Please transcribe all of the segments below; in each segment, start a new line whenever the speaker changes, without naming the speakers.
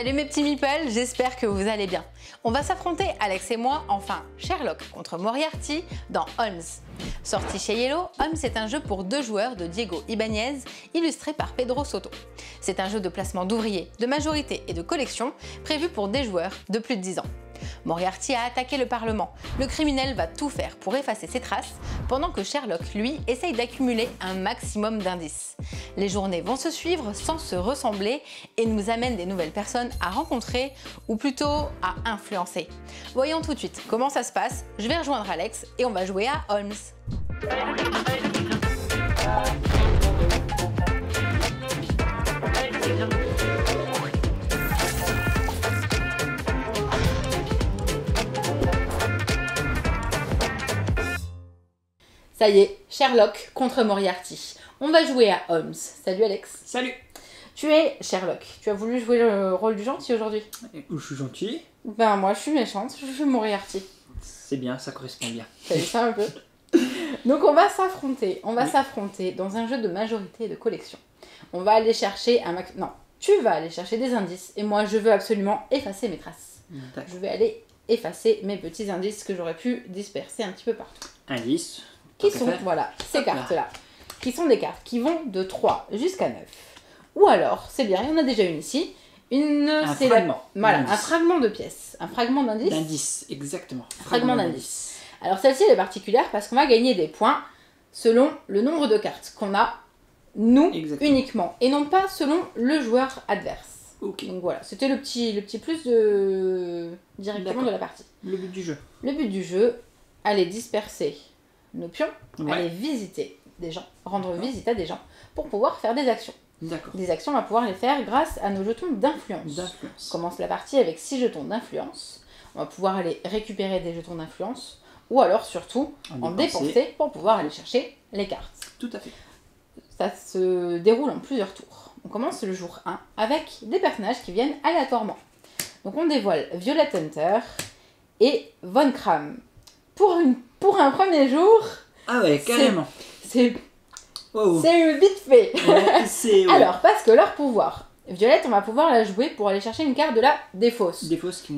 Salut mes petits meeples, j'espère que vous allez bien. On va s'affronter, Alex et moi, enfin Sherlock contre Moriarty dans Holmes. Sorti chez Yellow, Holmes est un jeu pour 2 joueurs de Diego Ibáñez, illustré par Pedro Soto. C'est un jeu de placement d'ouvriers, de majorité et de collection, prévu pour des joueurs de plus de 10 ans. Moriarty a attaqué le Parlement. Le criminel va tout faire pour effacer ses traces, pendant que Sherlock, lui, essaye d'accumuler un maximum d'indices. Les journées vont se suivre sans se ressembler et nous amènent des nouvelles personnes à rencontrer, ou plutôt à influencer. Voyons tout de suite comment ça se passe. Je vais rejoindre Alex et on va jouer à Holmes. Ça y est, Sherlock contre Moriarty. On va jouer à Holmes. Salut Alex.
Salut.
Tu es Sherlock. Tu as voulu jouer le rôle du gentil aujourd'hui?
Je suis gentil.
Ben moi je suis méchante, je suis Moriarty.
C'est bien, ça correspond bien.
T'as vu ça un peu? Donc on va s'affronter. On va s'affronter dans un jeu de majorité et de collection. On va aller chercher un max... Non, tu vas aller chercher des indices et moi je veux absolument effacer mes traces. Je vais aller effacer mes petits indices que j'aurais pu disperser un petit peu partout.
Indice.
Qui sont, voilà, ces cartes-là, qui sont des cartes qui vont de 3 jusqu'à 9. Ou alors, c'est bien, il y en a déjà une ici,
un fragment.
Voilà, un fragment de pièce, un fragment d'indice.
D'indice, exactement.
Fragment d'indice. Alors celle-ci, elle est particulière parce qu'on va gagner des points selon le nombre de cartes qu'on a, nous, uniquement, et non pas selon le joueur adverse.
Ok.
Donc voilà, c'était le petit plus de directement de la partie.
Le but du jeu.
Le but du jeu, aller disperser nos pions, aller visiter des gens, rendre visite à des gens, pour pouvoir faire des actions. Des actions, on va pouvoir les faire grâce à nos jetons d'influence. On commence la partie avec 6 jetons d'influence. On va pouvoir aller récupérer des jetons d'influence, ou alors surtout en dépenser pour pouvoir aller chercher les cartes.
Tout à fait.
Ça se déroule en plusieurs tours. On commence le jour 1 avec des personnages qui viennent aléatoirement. Donc on dévoile Violet Hunter et Von Kram. Pour un premier jour...
Ah ouais, carrément.
C'est vite fait. Ouais, alors, parce que leur pouvoir, Violette, on va pouvoir la jouer pour aller chercher une carte de la défausse.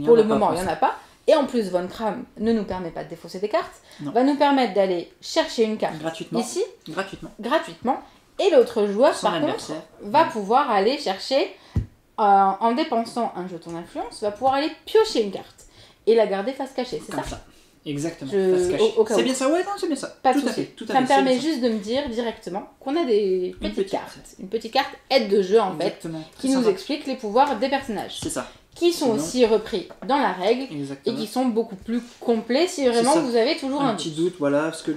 Pour le moment, il n'y en a pas. Et en plus, Von Kram ne nous permet pas de défausser des cartes. Va nous permettre d'aller chercher une carte ici. Gratuitement. Et l'autre joueur, par contre, va pouvoir aller chercher, en dépensant un jeton d'influence, va pouvoir aller piocher une carte. Et la garder face cachée, c'est ça?
Exactement. C'est bien ça, ouais, non, c'est bien ça.
Pas tout à fait. Ça me permet juste de me dire directement qu'on a des petites cartes. Une petite carte aide de jeu en fait, qui nous explique les pouvoirs des personnages. C'est ça. Qui sont aussi repris dans la règle et qui sont beaucoup plus complets si vraiment vous avez toujours un
petit doute. Voilà, parce que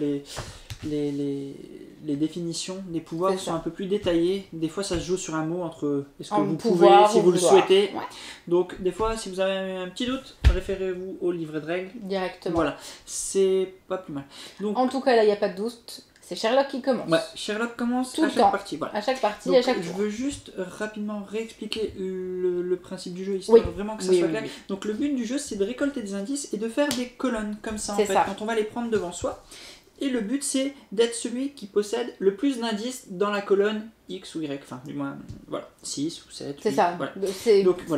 les définitions, les pouvoirs sont un peu plus détaillés. Des fois, ça se joue sur un mot entre est-ce que vous pouvez, si vous le souhaitez. Ouais. Donc, des fois, si vous avez un petit doute, référez-vous au livret de règles.
Directement.
Voilà, c'est pas plus mal. Donc,
en tout cas, là, il n'y a pas de doute. C'est Sherlock qui commence.
Ouais, Sherlock commence
tout
à chaque partie. Voilà.
À chaque partie,
donc,
à chaque tour.
Je veux juste rapidement réexpliquer le principe du jeu, histoire vraiment que ça soit clair. Donc, le but du jeu, c'est de récolter des indices et de faire des colonnes comme ça, en fait, quand on va les prendre devant soi. Et le but, c'est d'être celui qui possède le plus d'indices dans la colonne X ou Y. Enfin, du moins, voilà, 6 ou 7.
C'est ça. Voilà.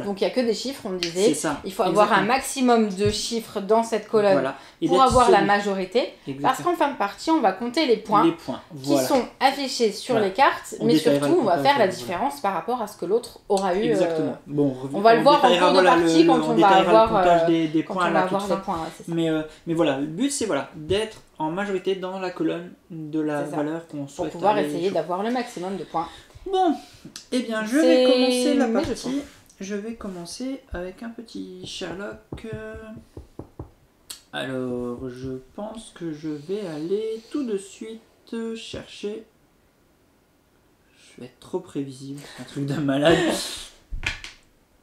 Donc, il n'y a que des chiffres, on disait. C'est ça. Il faut avoir un maximum de chiffres dans cette colonne pour avoir la majorité. Parce qu'en fin de partie, on va compter les points, qui sont affichés sur les cartes. Mais surtout, on va faire la différence par rapport à ce que l'autre aura eu.
Exactement. Bon,
on va le voir en cours de partie quand on va avoir
des points à la toute fin. Mais voilà, le but, c'est d'être en majorité dans la colonne de la valeur qu'on souhaite.
Pour pouvoir essayer d'avoir le maximum de points.
Bon, eh bien, je vais commencer la partie. Je vais commencer avec un petit Sherlock. Alors, je pense que je vais aller tout de suite chercher... Je vais être trop prévisible, c'est un truc de malade.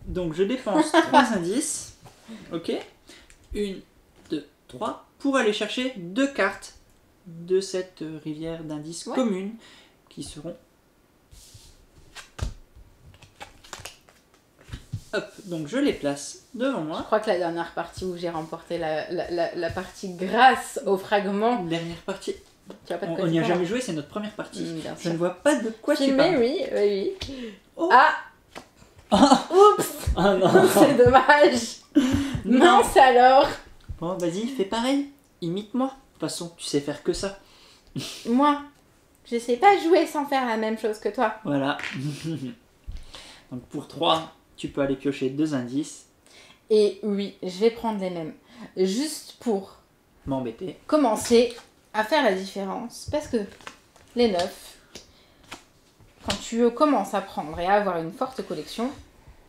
Donc, je dépense 3 indices. Ok. 1, 2, 3. Pour aller chercher 2 cartes de cette rivière d'indices commune qui seront... Hop, donc je les place devant moi.
Je crois que la dernière partie où j'ai remporté la partie grâce au fragment...
Dernière partie. On n'y a jamais joué, c'est notre première partie. Je ne vois pas de quoi
tu
parles.
Oui.
Oh.
Ah. Oups.
Oh non.
C'est dommage.
Non.
Mince alors.
Bon, vas-y, fais pareil. Imite-moi. De toute façon, tu sais faire que ça.
Moi, je sais pas jouer sans faire la même chose que toi.
Voilà. Donc pour 3, tu peux aller piocher 2 indices.
Et oui, je vais prendre les mêmes. Juste pour
M'embêter.
commencer à faire la différence. Parce que les 9, quand tu commences à prendre et à avoir une forte collection,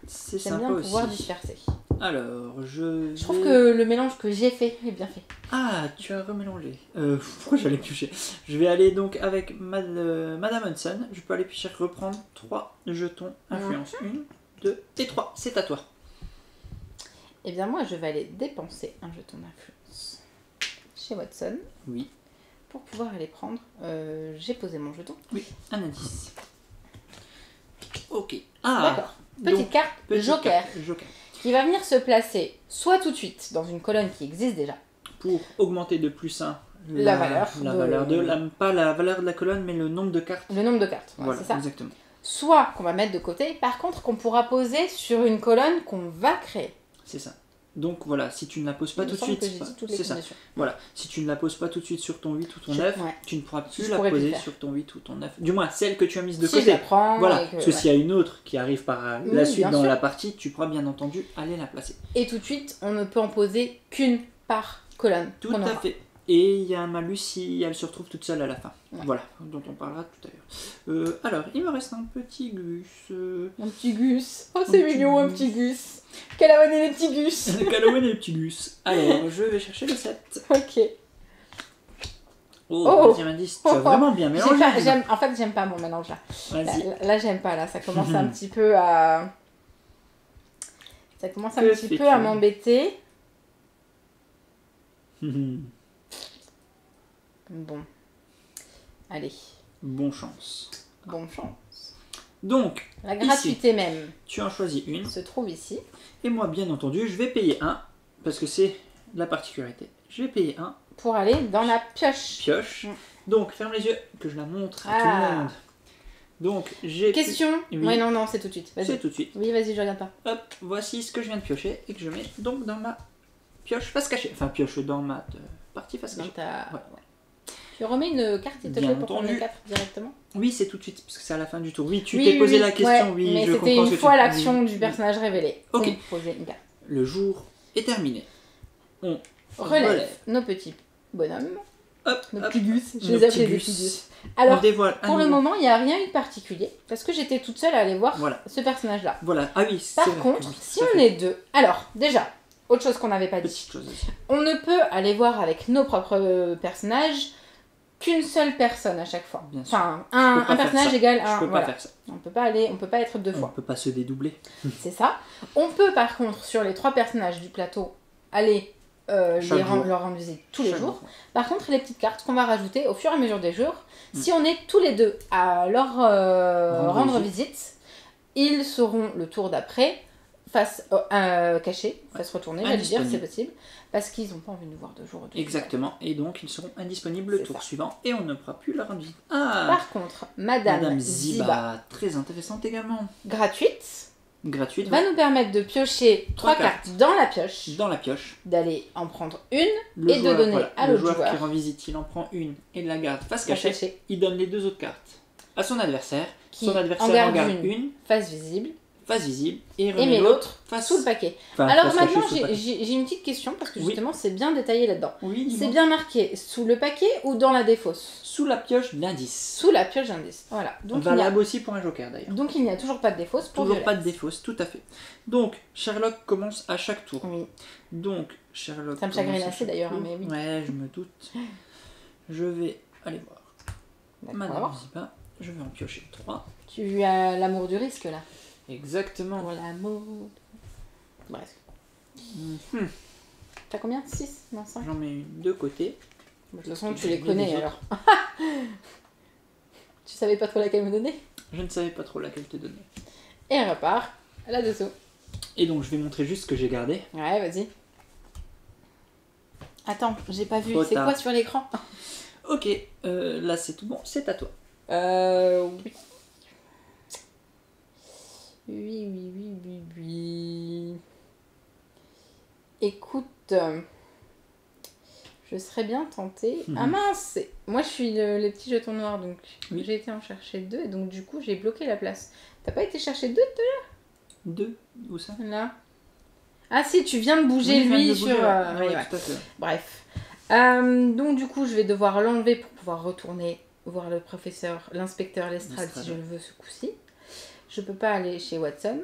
C'est
j'aime
sympa
bien pouvoir
aussi.
disperser.
Alors, je
trouve que le mélange que j'ai fait est bien fait.
Ah, tu as remélangé. Pourquoi j'allais piocher? Je vais aller donc avec Madame Hudson. Je peux aller piocher, reprendre 3 jetons influence. 1, 2 et 3. C'est à toi.
Eh bien moi, je vais aller dépenser un jeton d'influence chez Watson.
Oui.
Pour pouvoir aller prendre... j'ai posé mon jeton.
Oui, un indice. Ok. Ah,
d'accord. Petite carte Joker.
Joker.
Qui va venir se placer soit tout de suite dans une colonne qui existe déjà.
Pour augmenter de plus 1
la valeur.
Pas la valeur de la colonne, mais le nombre de cartes.
Le nombre de cartes,
Voilà,
c'est ça.
exactement.
Soit qu'on va mettre de côté, par contre qu'on pourra poser sur une colonne qu'on va créer.
C'est ça. Donc voilà, si tu ne la poses pas tout de suite, c'est ça. Voilà, si tu ne la poses pas tout de suite sur ton 8 ou ton 9, tu ne pourras plus la poser sur ton 8 ou ton 9. Du moins, celle que tu as mise de côté.
Je la prends.
Voilà, parce que s'il y a une autre qui arrive par la suite dans la partie, tu pourras bien entendu aller la placer.
Et tout de suite, on ne peut en poser qu'une par colonne.
Tout à fait. Et il y a un malus si elle se retrouve toute seule à la fin. Ouais. Voilà, dont on parlera tout à l'heure. Alors, il me reste un petit gus.
Un petit gus. Oh, c'est mignon, un petit gus. Calawan et les petits gus.
Calawan et les petits gus. Alors, je vais chercher le 7.
Ok.
Oh, deuxième indice. Tu as vraiment bien mélangé.
En fait, j'aime pas mon mélange là.
Vas-y.
Là, j'aime pas. Là, ça commence un petit peu à... Ça commence un petit peu à m'embêter. Bon. Allez.
Bon chance.
Bonne chance.
Donc,
la gratuité
ici,
même.
Tu en choisis une.
Se trouve ici.
Et moi, bien entendu, je vais payer 1. Parce que c'est la particularité. Je vais payer 1.
Pour aller dans la pioche.
Donc, ferme les yeux, que je la montre à tout le monde. Donc, j'ai...
Question. Oui, non, c'est tout de suite.
C'est tout de suite.
Oui, vas-y, je regarde pas.
Hop, voici ce que je viens de piocher et que je mets donc dans ma pioche face cachée. Enfin, pioche dans ma partie face cachée.
Ouais. Tu remets une carte, s'il te plaît, pour prendre les 4 directement?
Oui, c'est tout de suite, parce que c'est à la fin du tour. Oui, tu t'es posé la question, oui,
mais
je comprends.
c'était une fois l'action du personnage révélé.
Ok.
Poser une carte.
Le jour est terminé. On
relève nos petits bonhommes.
Hop,
nos petits gus. Je les appelle des petits gus. Alors, pour le moment, il n'y a rien eu de particulier, parce que j'étais toute seule à aller voir ce personnage-là.
Voilà, ah oui.
Par contre, si on est deux... Alors, déjà, autre chose qu'on n'avait pas dit. On ne peut aller voir avec nos propres personnages qu'une seule personne à chaque fois. Enfin, un personnage égale un...
Je peux pas faire ça.
On peut pas être deux fois.
On peut pas se dédoubler.
C'est ça. On peut par contre, sur les 3 personnages du plateau, aller leur rendre visite tous les jours. Par contre, les petites cartes qu'on va rajouter au fur et à mesure des jours, si on est tous les deux à leur rendre visite, ils seront le tour d'après face cachés, face retournée, je vais dire, c'est possible, parce qu'ils n'ont pas envie de nous voir 2 jours.
Exactement, et donc ils seront indisponibles le tour suivant et on ne pourra plus leur rendre visite.
Par contre, Madame Ziba,
très intéressante également.
Gratuite,
va
nous permettre de piocher 3 cartes dans la pioche, d'aller en prendre une et de donner à l'autre joueur.
Le joueur qui rend visite, il en prend une et la garde face cachée. Il donne les 2 autres cartes à son adversaire. Son adversaire en garde une face visible et remet l'autre sous
le paquet. Alors maintenant, j'ai une petite question parce que justement, c'est bien détaillé là-dedans. C'est bien marqué sous le paquet ou dans la défausse?
Sous la pioche d'indice.
Sous la pioche d'indice, voilà.
Donc valable aussi pour un joker d'ailleurs.
Donc il n'y a toujours pas de défausse pour
Toujours pas de défausse, tout à fait. Donc Sherlock commence à chaque tour.
Oui.
Donc Sherlock.
Ça me chagrine assez d'ailleurs, mais oui.
Ouais, je me doute. Je vais aller voir. Madame Ziba, je vais en piocher 3.
Tu as l'amour du risque là.
Exactement.
Pour l'amour. Bref. T'as combien? 6? Non, 5?
J'en mets une de côté.
De toute façon, tu les connais alors. Tu savais pas trop laquelle me donner?
Je ne savais pas trop laquelle te donner.
Et elle repart là-dessous.
Et donc, je vais montrer juste ce que j'ai gardé.
Ouais, vas-y. Attends, j'ai pas vu. C'est quoi sur l'écran?
Ok, là c'est tout bon, c'est à toi.
Oui. Oui. Écoute, je serais bien tentée. Ah mince, moi je suis les petits jetons noirs, donc
Oui.
j'ai été en chercher 2 et donc du coup j'ai bloqué la place. T'as pas été chercher 2
2. Où ça?
là? Ah si, tu viens de bouger
Oui, je viens de
lui
le
sur...
bouger, ouais.
oui,
Ouais,
ouais.
tout à fait.
Bref. Donc du coup je vais devoir l'enlever pour pouvoir retourner voir le professeur, l'inspecteur Lestrade si je le veux ce coup-ci. Je peux pas aller chez Watson.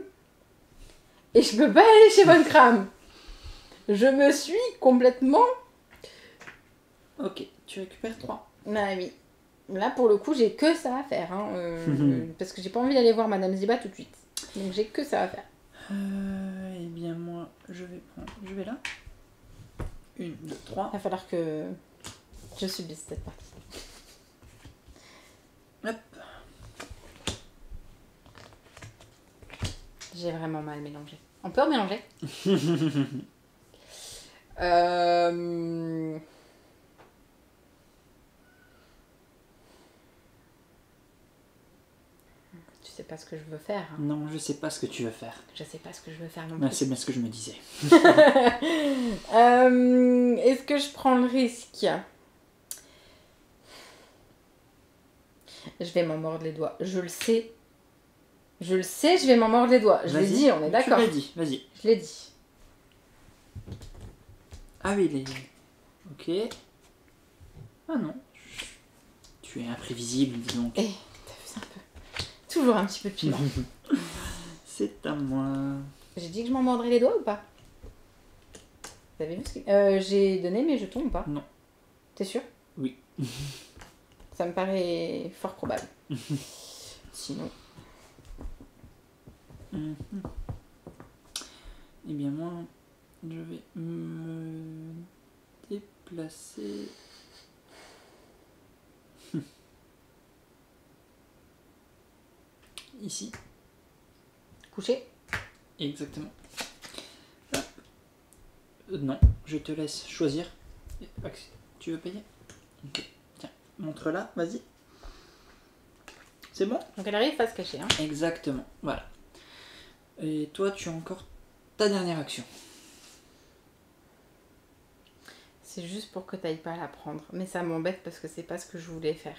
Et je peux pas aller chez Von Kram. Je me suis complètement...
Ok, tu récupères 3.
Ah oui. Là, pour le coup, j'ai que ça à faire. Hein, parce que j'ai pas envie d'aller voir Madame Ziba tout de suite. Donc j'ai que ça à faire.
Eh bien, moi, je vais là. 1, 2, 3.
Il va falloir que je subisse cette partie.
Hop.
J'ai vraiment mal mélangé. On peut remélanger Tu sais pas ce que je veux faire. Hein.
Non, je sais pas ce que tu veux faire.
Je sais pas ce que je veux faire non
Ouais,
plus.
c'est bien ce que je me disais.
Est-ce que je prends le risque? Je vais m'en mordre les doigts. Je le sais. Je vais m'en mordre les doigts. Je l'ai dit, on est d'accord.
Tu l'as dit, vas-y.
Je l'ai dit.
Ah oui, les... Ok. Ah non. Tu es imprévisible, dis donc.
Eh, t'as vu ça un peu? Toujours un petit peu de piment.
C'est à moi.
J'ai dit que je m'en mordrais les doigts ou pas? Vous avez vu ce que... j'ai donné mes jetons ou pas?
Non.
T'es sûr?
Oui.
Ça me paraît fort probable. Sinon...
Eh bien moi, je vais me déplacer. Ici.
Couché?
Exactement. Hop. Non, je te laisse choisir. Tu veux payer? Ok. Tiens, montre là, vas-y. C'est bon?
Donc elle arrive face cachée. Hein.
Exactement, voilà. Et toi, tu as encore ta dernière action.
C'est juste pour que t'ailles pas la prendre. Mais ça m'embête parce que c'est pas ce que je voulais faire.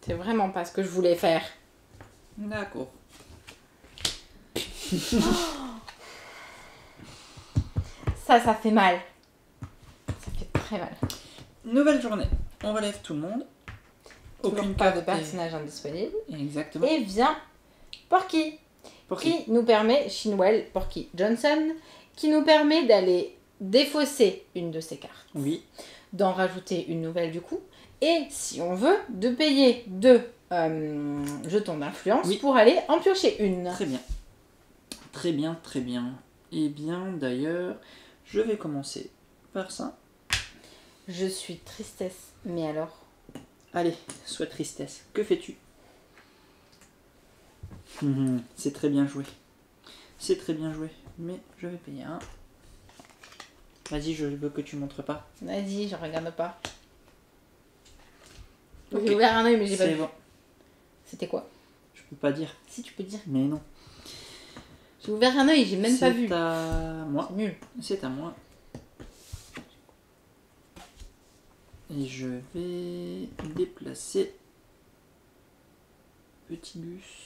C'est vraiment pas ce que je voulais faire.
D'accord.
Ça fait mal. Ça fait très mal.
Nouvelle journée. On relève tout le monde.
Aucune carte de personnage indisponible.
Exactement.
Et vient Porky. Qui nous permet, Shinwell, Porky Johnson, qui nous permet d'aller défausser une de ces cartes.
Oui.
D'en rajouter une nouvelle du coup. Et si on veut, de payer 2 jetons d'influence pour aller en piocher une.
Très bien. Très bien, très bien. Eh bien, d'ailleurs, je vais commencer par ça.
Je suis tristesse, mais alors...
Allez, sois tristesse. Que fais-tu? C'est très bien joué. C'est très bien joué. Mais je vais payer un. Vas-y, je veux que tu montres pas.
Vas-y, je regarde pas.
Okay.
J'ai ouvert un œil, mais j'ai pas vu.
Bon.
C'était quoi?
Je peux pas dire.
Si, tu peux dire.
Mais non.
J'ai ouvert un œil, j'ai même pas vu.
C'est à moi.
C'est nul.
C'est à moi. Et je vais déplacer petit bus.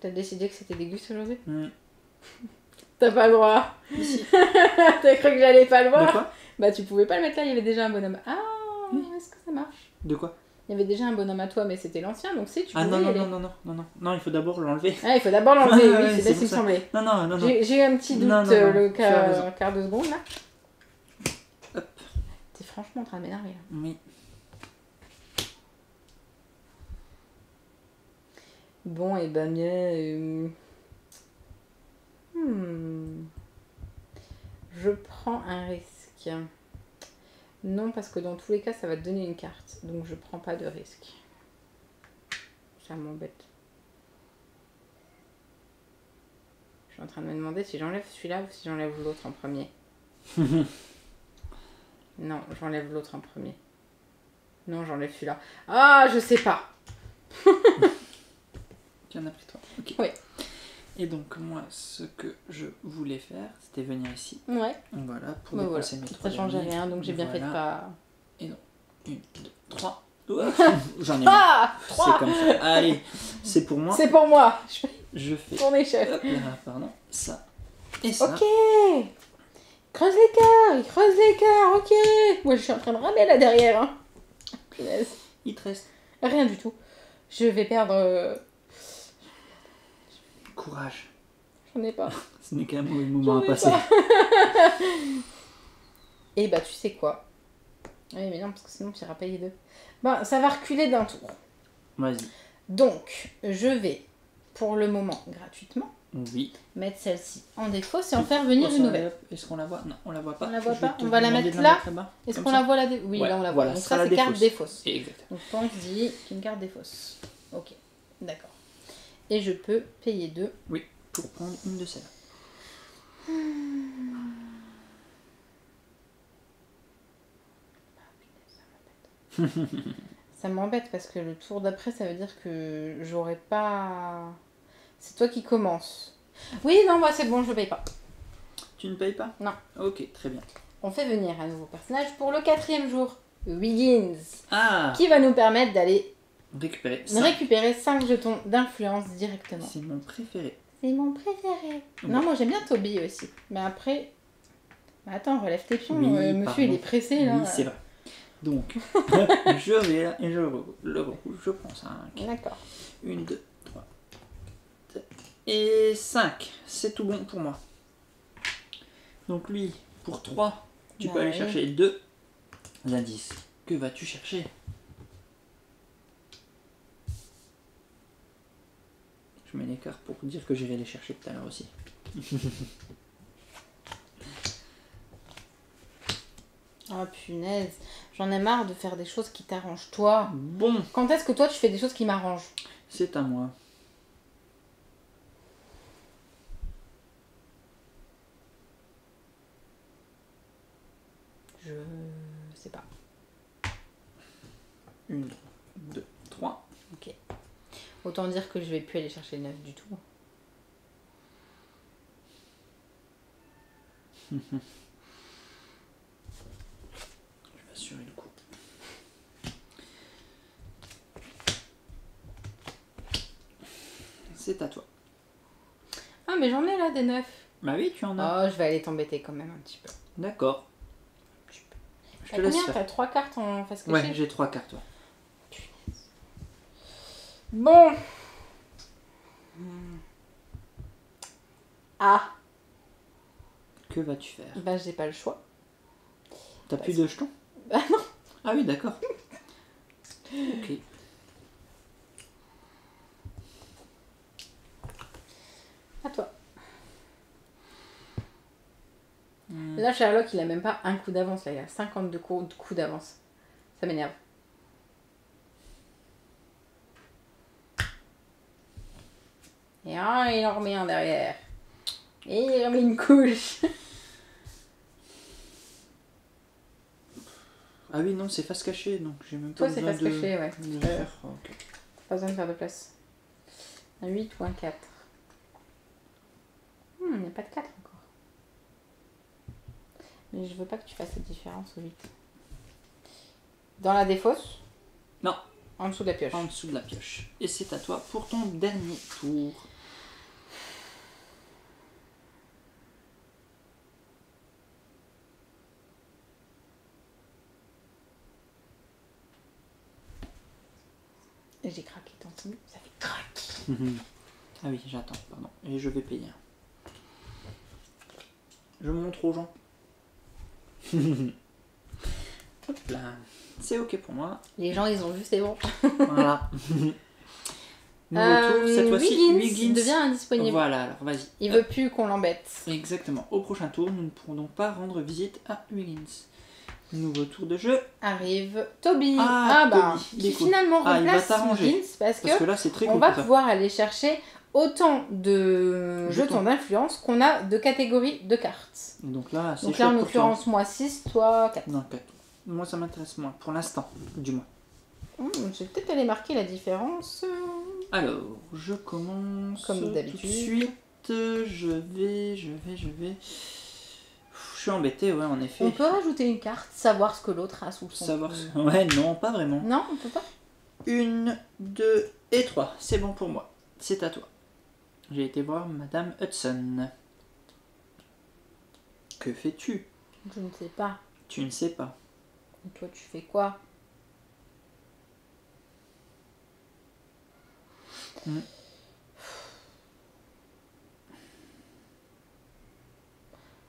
T'as décidé que c'était des gus aujourd'hui?
T'as
pas le droit.
Ici.
T'as cru que j'allais pas le voir?
De quoi?
Bah tu pouvais pas le mettre là, il y avait déjà un bonhomme. Ah, est-ce que ça marche?
De quoi?
Il y avait déjà un bonhomme à toi, mais c'était l'ancien, donc si tu pouvais
non,
y
non,
aller.
non, il faut d'abord l'enlever.
Ah, il faut d'abord l'enlever,
Ouais,
oui, c'est bien ce qui me
ça.
semblait.
Non.
J'ai eu un petit doute le quart de seconde là.
Hop.
T'es franchement en train de m'énerver là.
Oui.
Bon, et ben bien. Je prends un risque. Non, parce que dans tous les cas, ça va te donner une carte. Donc je prends pas de risque. Ça m'embête. Je suis en train de me demander si j'enlève celui-là ou si j'enlève l'autre en premier. Non, j'enlève l'autre en premier. Non, j'enlève celui-là. Ah, je sais pas.
Tu en as pris 3. Ok.
Oui.
Et donc, moi, ce que je voulais faire, c'était venir ici.
Ouais.
Voilà, pour
Bah,
déplacer mes 3
ça changeait rien, donc j'ai bien fait de pas...
Et non. 1, 2, 3. J'en ai
Ah,
C'est
3.
comme ça. Allez, c'est pour moi.
C'est pour moi.
Je fais
Ton échelle.
hop là, pardon, ça et ça.
Ok. Creuse l'écart, il creuse l'écart, ok. Moi, je suis en train de ramer là derrière. Hein. Punaise.
Il te reste
Rien du tout. Je vais perdre...
courage.
J'en ai pas.
Ce n'est qu'un mauvais moment à
J'en ai
passer.
pas. Et bah, tu sais quoi? Oui, mais non, parce que sinon, tu iras payer 2. Bah, ça va reculer d'un tour.
Vas-y.
Donc, je vais, pour le moment, gratuitement,
Oui.
mettre celle-ci en défaut et en faire venir une nouvelle.
Est-ce qu'on la voit? Non, on la voit pas.
On la voit
Je vais
pas.
te
On va la
demander
mettre
de
là.
là-bas,
Est-ce
comme
qu'on
ça.
la voit là? Oui,
Ouais,
là, on la voit.
voilà,
Donc
ce sera
ça,
la
c'est carte
défausse.
défausse.
Exact.
Donc, pense-y qu'une carte défausse. Ok, d'accord. Et je peux payer 2.
Oui, pour prendre une de celles-là.
Ça m'embête parce que le tour d'après, ça veut dire que j'aurais pas... C'est toi qui commence. Oui, non, moi c'est bon, je paye pas.
Tu ne payes pas?
Non.
Ok, très bien.
On fait venir un nouveau personnage pour le 4e jour. Wiggins.
Ah,
Qui va nous permettre d'aller
récupérer.
récupérer 5 jetons d'influence directement.
C'est mon préféré.
C'est mon préféré.
Ouais.
Non, moi j'aime bien Toby aussi. Mais après... Mais attends, relève tes pions.
Oui,
monsieur,
pardon.
il est pressé là.
Oui, c'est vrai. Donc, je vais là et je prends 5.
D'accord.
1, 2, 3, 4 et 5. C'est tout bon pour moi. Donc lui, pour 3, tu
Bah
peux aller
oui.
chercher 2 indices. Que vas-tu chercher? Je mets l'écart pour dire que j'irai les chercher tout à l'heure aussi.
Oh punaise. J'en ai marre de faire des choses qui t'arrangent toi.
Bon,
Quand est-ce que toi tu fais des choses qui m'arrangent?
c'est à moi.
Je sais pas.
1, 2, 3.
Ok. Autant dire que je vais plus aller chercher le 9 du tout.
Je vais assurer le coup. C'est à toi.
Ah mais j'en ai là des 9.
Bah oui, tu en as.
Oh, je vais aller t'embêter quand même un petit peu.
D'accord. Je
T'as
te laisse
combien?
faire.
T'as 3 cartes en face cachée?
Ouais, j'ai 3 cartes. Ouais.
Bon. Ah.
Que vas-tu faire?
Bah j'ai pas le choix.
T'as plus de jetons?
Bah non.
Ah oui, d'accord. Ok.
À toi. Là, Sherlock, il a même pas un coup d'avance. Là, il a 52 coups d'avance. Ça m'énerve. Et ah, il en remet un derrière. Et il remet une couche.
Ah oui, non, c'est face cachée, donc j'ai même pas
Toi, c'est
besoin
face
de...
cachée, ouais.
de faire. Ok.
Pas besoin de faire de place. Un 8 ou un 4. Il n'y a pas de 4 encore. Mais je veux pas que tu fasses cette différence au 8. Dans la défausse?
Non.
En dessous de la pioche.
En dessous de la pioche. Et c'est à toi pour ton dernier tour.
Et j'ai craqué tant que ça fait crac.
Ah oui, j'attends, pardon. Et je vais payer. Je montre aux gens. Hop là. C'est ok pour moi.
Les gens, ils ont vu, c'est bon.
Voilà. Nouveau tour, cette fois-ci,
Wiggins devient indisponible.
Voilà, alors vas-y.
Il veut plus qu'on l'embête.
Exactement. Au prochain tour, nous ne pourrons donc pas rendre visite à Wiggins. Nouveau tour de jeu.
Arrive Toby.
Toby, il est
qui
cool.
finalement
Il va
remplace
t'arranger.
Wiggins parce
Parce que
que
là, c'est très
on
cool
va
pour ça.
pouvoir aller chercher autant de
Jetons.
jetons d'influence qu'on a de catégories de cartes.
Donc là, c'est
Donc là, en
chouette pour toi.
l'occurrence, moi 6, toi 4.
Non, 4. Moi, ça m'intéresse moins, pour l'instant, du moins.
Je vais peut-être aller marquer la différence.
Alors, je commence
Comme
tout de
d'habitude.
suite. Je vais... Je suis embêté, ouais, en effet.
On peut rajouter une carte, savoir ce que l'autre a sous son...
Savoir... Ouais, non, pas vraiment.
Non, on peut pas.
1, 2 et 3. C'est bon pour moi. C'est à toi. J'ai été voir Madame Hudson. Que fais-tu?
Je ne sais pas.
Tu ne sais pas.
Et toi, tu fais quoi?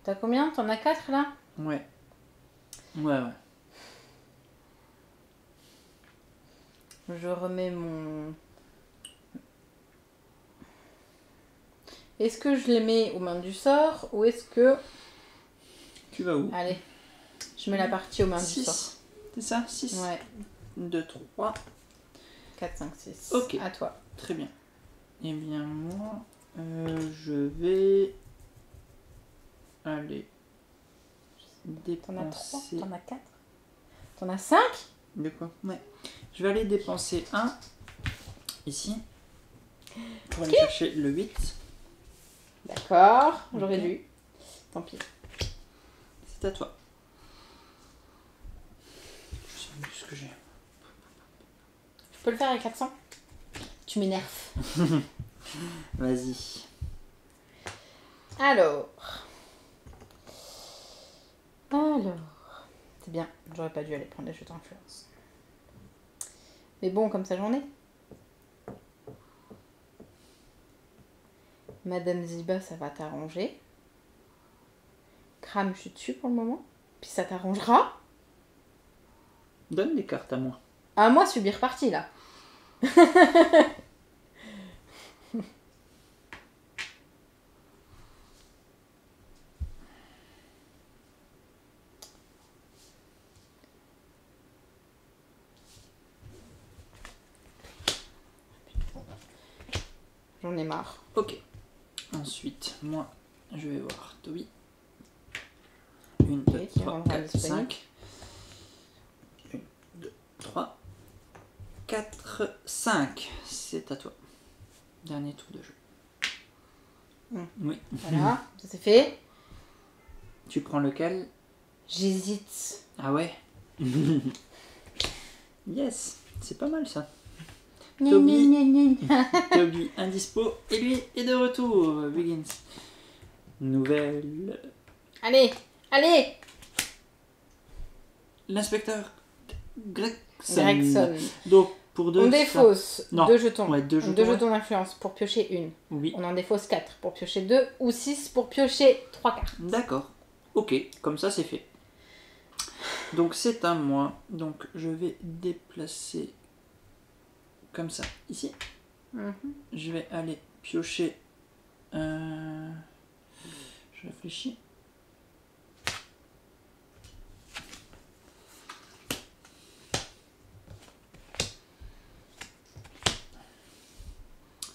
T'as combien? T'en as 4 là?
Ouais. Ouais.
Je remets mon... Est-ce que je les mets aux mains du sort ou est-ce que...
Tu vas où?
Allez, je mets la partie aux mains du
6.
sort.
C'est ça? 6.
Ouais,
2, 3.
4, 5, 6.
Ok.
À toi.
Très bien. Eh bien, moi, je vais aller
T'en as 3?
dépenser...
T'en as 4? T'en as 5?
De quoi? Ouais. Je vais aller dépenser 1 ici pour aller chercher le 8.
D'accord, j'aurais
Ok.
dû. Tant pis.
C'est à toi. Je sais plus ce que j'ai.
Je peux le faire avec l'accent? Tu m'énerves.
Vas-y.
Alors. C'est bien, j'aurais pas dû aller prendre les jetons influence. Mais bon, comme ça j'en ai. Madame Ziba, ça va t'arranger. Crame, je suis dessus pour le moment. Puis ça t'arrangera.
Donne des cartes à moi.
À moi, je suis bien repartie là. J'en ai marre.
Ok. Ensuite, moi, je vais voir Toby. 1, 2,
qui
3,
rendra
4,
disponible.
5. 1, 2, 3, 4, 5. C'est à toi. Dernier tour de jeu. Oui.
Voilà, ça c'est fait.
Tu prends lequel?
J'hésite.
Ah ouais. Yes. C'est pas mal ça.
Gna,
Toby.
gna, gna, gna.
Toby indispo et lui est de retour. Begins. Nouvelle.
Allez, allez.
L'inspecteur Gregson.
Gregson.
Donc pour deux.
On défausse
Non.
2 jetons.
Ouais, 2 jetons.
2 jetons d'influence pour piocher une.
Oui.
On en défausse 4 pour piocher 2 ou 6 pour piocher 3 cartes.
D'accord. Ok, comme ça c'est fait. Donc c'est à moi. Donc je vais déplacer comme ça ici. Je vais aller piocher. Je réfléchis.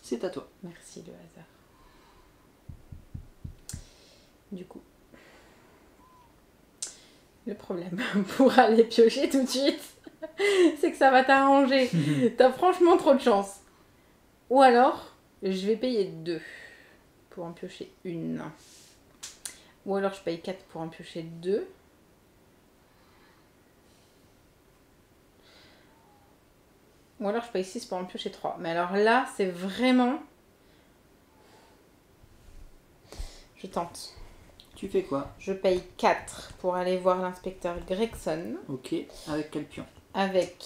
C'est à toi.
Merci le hasard. Du coup, le problème pour aller piocher tout de suite, c'est que ça va t'arranger. T'as franchement trop de chance. Ou alors, je vais payer 2 pour en piocher une. Ou alors je paye 4 pour en piocher 2. Ou alors je paye 6 pour en piocher 3. Mais alors là, c'est vraiment... Je tente.
Tu fais quoi?
Je paye 4 pour aller voir l'inspecteur Gregson.
Ok. Avec quel pion?
Avec...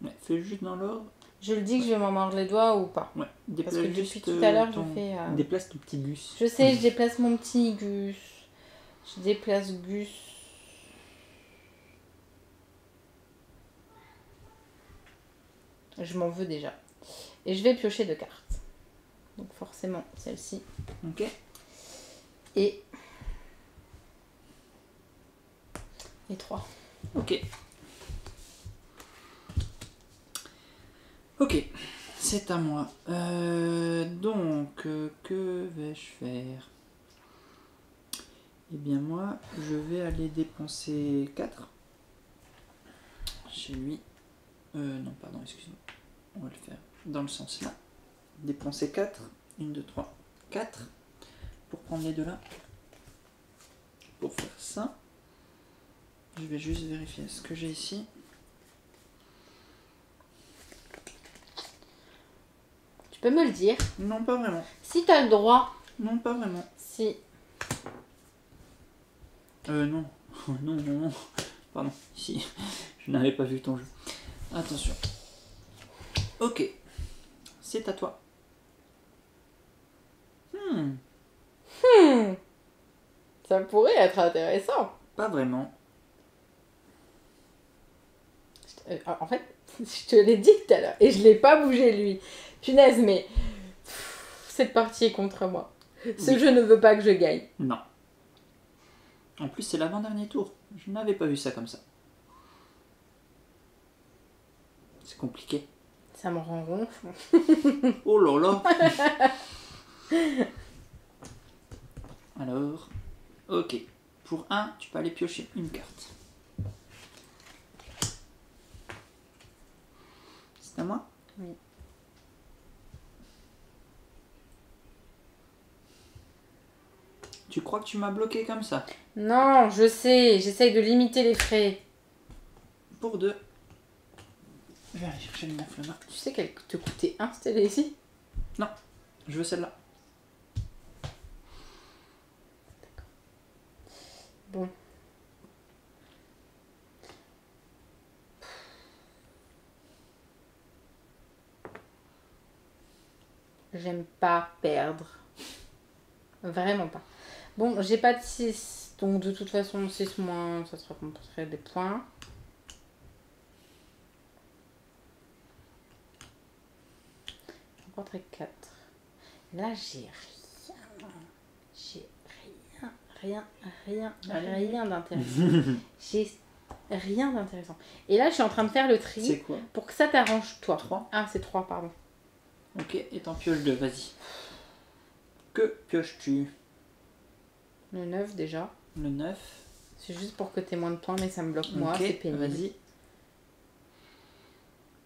Ouais, fais juste dans l'ordre.
Je le dis que je vais m'en mordre les doigts ou pas.
Ouais.
Parce que depuis
juste,
tout à l'heure,
ton-
je fais...
Déplace ton petit bus.
Je sais, je déplace mon petit Gus. Je déplace Gus. Je m'en veux déjà. Et je vais piocher 2 cartes. Donc forcément, celle-ci.
Ok.
Et 3.
Ok. Ok. C'est à moi. Donc, que vais-je faire? Eh bien moi, je vais aller dépenser 4 chez lui. Non, pardon, excuse-moi. On va le faire dans le sens là. Dépenser 4. 1, 2, 3, 4. Pour prendre les deux là. Pour faire ça. Je vais juste vérifier ce que j'ai ici.
Tu peux me le dire?
Non, pas vraiment.
Si tu as le droit.
Non, pas vraiment.
Si.
Non. Non, non, non. Pardon, ici. Je n'avais pas vu ton jeu. Attention. Ok. C'est à toi.
Ça pourrait être intéressant.
Pas vraiment.
En fait, je te l'ai dit tout à l'heure et je l'ai pas bougé lui. Punaise, mais cette partie est contre moi. Ce jeu ne veut pas que je gagne.
Non. En plus, c'est l'avant-dernier tour. Je n'avais pas vu ça comme ça. C'est compliqué.
Ça me rend ronfle.
Oh là là. Alors, ok. Pour 1, tu peux aller piocher une carte. C'est à moi?
Oui.
Tu crois que tu m'as bloqué comme ça?
Non, je sais. J'essaye de limiter les frais.
Pour 2. Je vais aller chercher le 9 là-bas.
Tu sais qu'elle te coûtait 1 cette ici?
Non, je veux celle-là.
Bon. J'aime pas perdre. Vraiment pas. Bon, j'ai pas de 6. Donc de toute façon, 6 moins, ça se rapporterait des points. Je rapporterai 4. Là, j'ai rien. J'ai rien d'intéressant. J'ai rien d'intéressant. Et là, je suis en train de faire le tri.
C'est quoi?
Pour que ça t'arrange, toi.
3.
Ah, c'est 3, pardon.
Ok, et t'en pioches 2, vas-y. Que pioches-tu?
Le 9 déjà.
Le 9.
C'est juste pour que t'aies moins de points, mais ça me bloque moi,
Ok,
c'est pénible.
vas-y.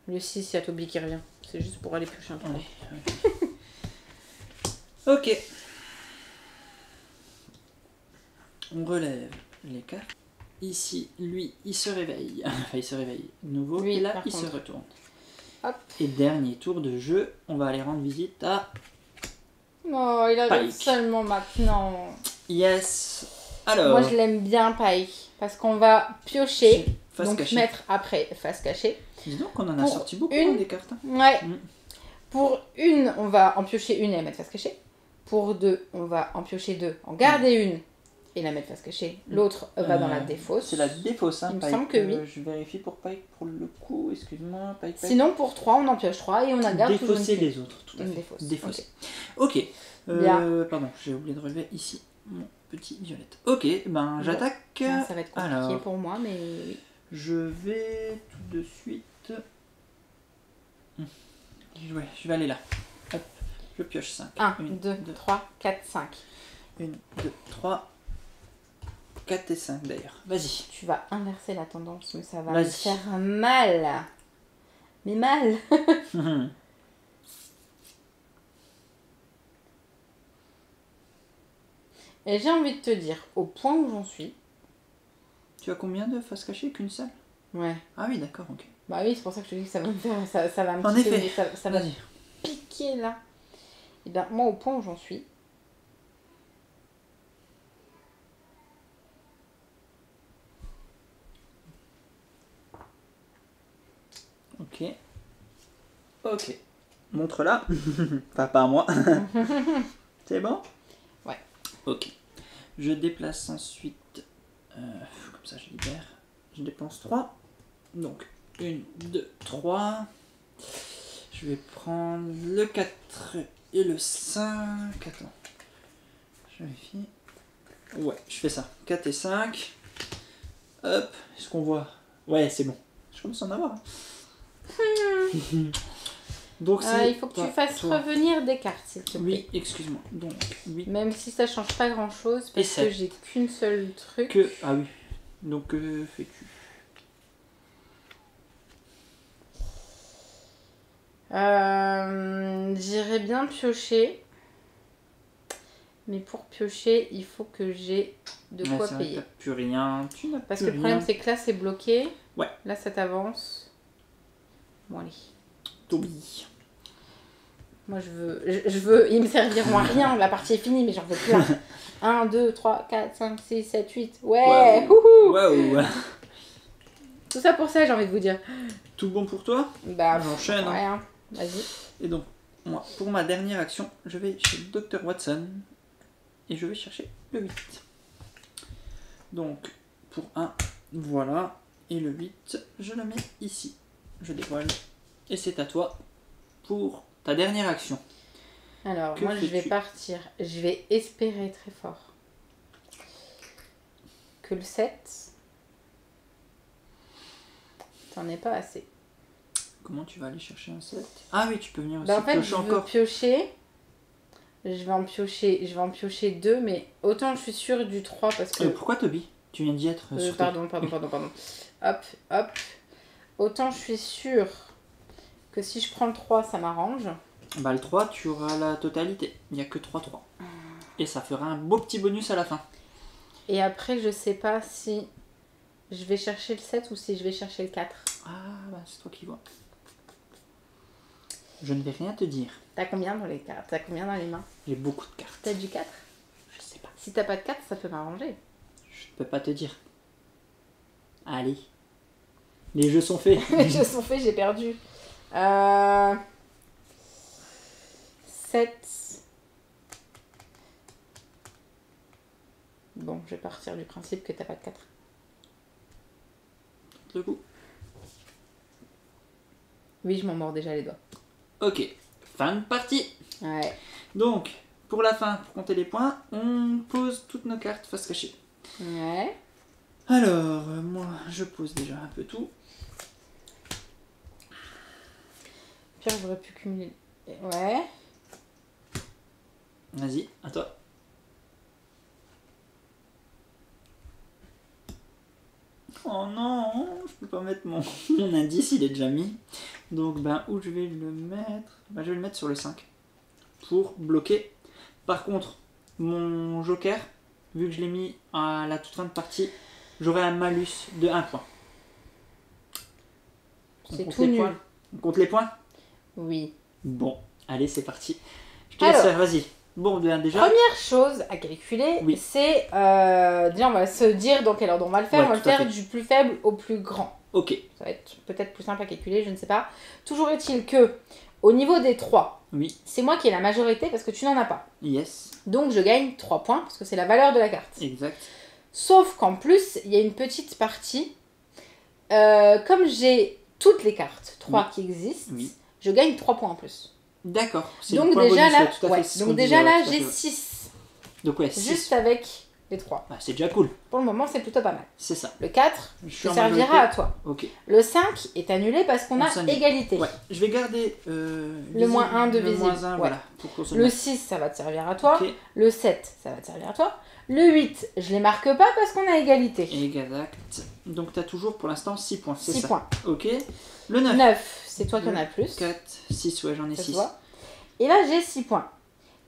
Le 6, il y a Toby qui revient. C'est juste pour aller piocher un 3.
Allez. Ok. On relève les cartes. Ici, lui, il se réveille. Enfin, il se réveille de nouveau.
Lui,
et là,
par
il se
contre.
retourne.
Hop.
Et dernier tour de jeu, on va aller rendre visite à...
Oh, il arrive
Pike.
seulement maintenant.
Yes. Alors,
Moi, je l'aime bien, Pike. Parce qu'on va piocher.
face
Donc,
cachée.
mettre après face cachée.
Dis donc, on en a
Pour
sorti beaucoup
une-
des cartes. Hein.
Ouais.
Mm.
Pour une, on va en piocher une et la mettre face cachée. Pour deux, on va en piocher deux, en garder une et la mettre face cachée. L'autre va dans la défausse.
C'est la défausse, hein,
Il me
Pike.
semble que oui.
Je vérifie pour Pike pour le coup. Excuse-moi, Pike.
Sinon, pour 3, on en pioche 3 et on a garde toujours une
Défausser
clé.
les autres, tout à
Une
fait.
défausse.
Défausser.
Ok.
Ok.
Bien.
Pardon, j'ai oublié de relever ici mon petit violette. Ok, ben
Bon.
j'attaque.
Ah, ça va être compliqué
Alors,
pour moi, mais oui.
je vais tout de suite. Ouais, je vais aller là. Hop, je pioche 5.
1, 2, 3, 4, 5.
1, 2, 3, 4 et 5 d'ailleurs. Vas-y.
Tu vas inverser la tendance, mais ça va
Vas-y.
me faire mal. Mais mal. Et j'ai envie de te dire, au point où j'en suis.
Tu as combien de faces cachées? Qu'une seule?
Ouais.
Ah oui, d'accord, ok.
Bah oui, c'est pour ça que je te dis que ça va me faire. Ça va me
En
piquer,
effet.
ça va
Vas-y.
piquer là. Et bien, moi, au point où j'en suis.
Ok. Ok. Montre-la. Enfin, pas à moi. C'est bon?
Ouais.
Ok. Je déplace ensuite. Comme ça, je libère. Je dépense 3. Donc, 1, 2, 3. Je vais prendre le 4 et le 5. Attends. Je vérifie. Ouais, je fais ça. 4 et 5. Hop. Est-ce qu'on voit? Ouais, c'est bon. Je commence à en avoir. Hein. Donc c'est
Il faut que tu fasses revenir des cartes, s'il te plaît.
Oui, excuse-moi. Donc 8
Même si ça change pas grand chose,
Et
parce que
7.
j'ai qu'une seule truc.
que... Ah oui. Donc que fais-tu?
J'irais bien piocher. Mais pour piocher, il faut que j'ai de quoi payer.
Tu n'as plus rien.
Parce que le problème, c'est que là, c'est bloqué.
Ouais.
Là, ça t'avance. Bon, allez.
Toby.
Moi, je veux. Ils me serviront à rien. La partie est finie, mais j'en veux plein. 1, 2, 3, 4, 5, 6, 7, 8. Ouais.
Waouh.
Tout ça pour ça, j'ai envie de vous dire.
Tout bon pour toi?
Bah,
j'enchaîne.
Ouais, hein. Vas-y.
Et donc, moi, pour ma dernière action, je vais chez le Dr Watson. Et je vais chercher le 8. Donc, pour 1, voilà. Et le 8, je le mets ici. Je dévoile. Et c'est à toi pour ta dernière action.
Alors, moi, je vais partir. Je vais espérer très fort que le 7, t'en es pas assez.
Comment tu vas aller chercher un 7? Ah oui, tu peux venir aussi
en fait,
piocher encore.
Piocher. Je vais en piocher 2, mais autant je suis sûre du 3 parce que...
pourquoi Toby? Tu viens d'y être sur
pardon. Hop. Autant je suis sûre que si je prends le 3, ça m'arrange.
Bah le 3, tu auras la totalité. Il n'y a que 3-3. Et ça fera un beau petit bonus à la fin.
Et après, je sais pas si je vais chercher le 7 ou si je vais chercher le 4.
Ah, bah c'est toi qui vois. Je ne vais rien te dire.
T'as combien dans les cartes? T'as combien dans les mains?
J'ai beaucoup de cartes.
T'as du 4?
Je sais pas.
Si t'as pas de 4, ça peut m'arranger.
Je peux pas te dire. Allez. Les jeux sont faits.
Les jeux sont faits, j'ai perdu. 7. Bon, je vais partir du principe que t'as pas de 4.
Le coup.
Oui, je m'en mords déjà les doigts.
Ok. Fin de partie.
Ouais.
Donc, pour la fin, pour compter les points, on pose toutes nos cartes face cachée.
Ouais.
Alors, moi, je pose déjà un peu tout.
Pire, j'aurais pu cumuler. Ouais.
Vas-y, à toi. Oh non, je peux pas mettre mon indice, il est déjà mis. Donc, ben, où je vais le mettre? Ben, je vais le mettre sur le 5 pour bloquer. Par contre, mon joker, vu que je l'ai mis à la toute fin de partie, j'aurai un malus de 1 point.
C'est tout nul.
Points. On compte les points?
Oui.
Bon, allez, c'est parti. Je te laisse faire, vas-y. Bon, bien déjà.
Première chose à calculer,
oui.
C'est déjà on va se dire dans quel ordre on va le faire. On va le faire du plus faible au plus grand.
Ok.
Ça va être peut-être plus simple à calculer, je ne sais pas. Toujours est-il que au niveau des 3,
oui.
C'est moi qui ai la majorité parce que tu n'en as pas.
Yes.
Donc je gagne 3 points parce que c'est la valeur de la carte.
Exact.
Sauf qu'en plus, il y a une petite partie. Comme j'ai toutes les cartes 3 qui existent, je gagne 3 points en plus.
D'accord.
Donc déjà là, donc déjà là j'ai 6.
Donc ouais,
juste avec les 3.
Ah, c'est déjà cool.
Pour le moment, c'est plutôt pas mal.
C'est ça.
Le 4 te servira à toi.
Ok.
Le 5 est annulé parce qu'on a égalité.
Ouais. Je vais garder
le moins 1 de visible.
Moins 1,
ouais.
Voilà,
le 6, ça va te servir à toi.
Okay.
Le 7, ça va te servir à toi. Le 8, je les marque pas parce qu'on a égalité.
Exact. Donc tu as toujours pour l'instant 6 points.
6 points.
Ok. Le 9.
9, c'est toi qui en as le plus.
4, 6, ouais, j'en ai 6.
Et là, j'ai 6 points.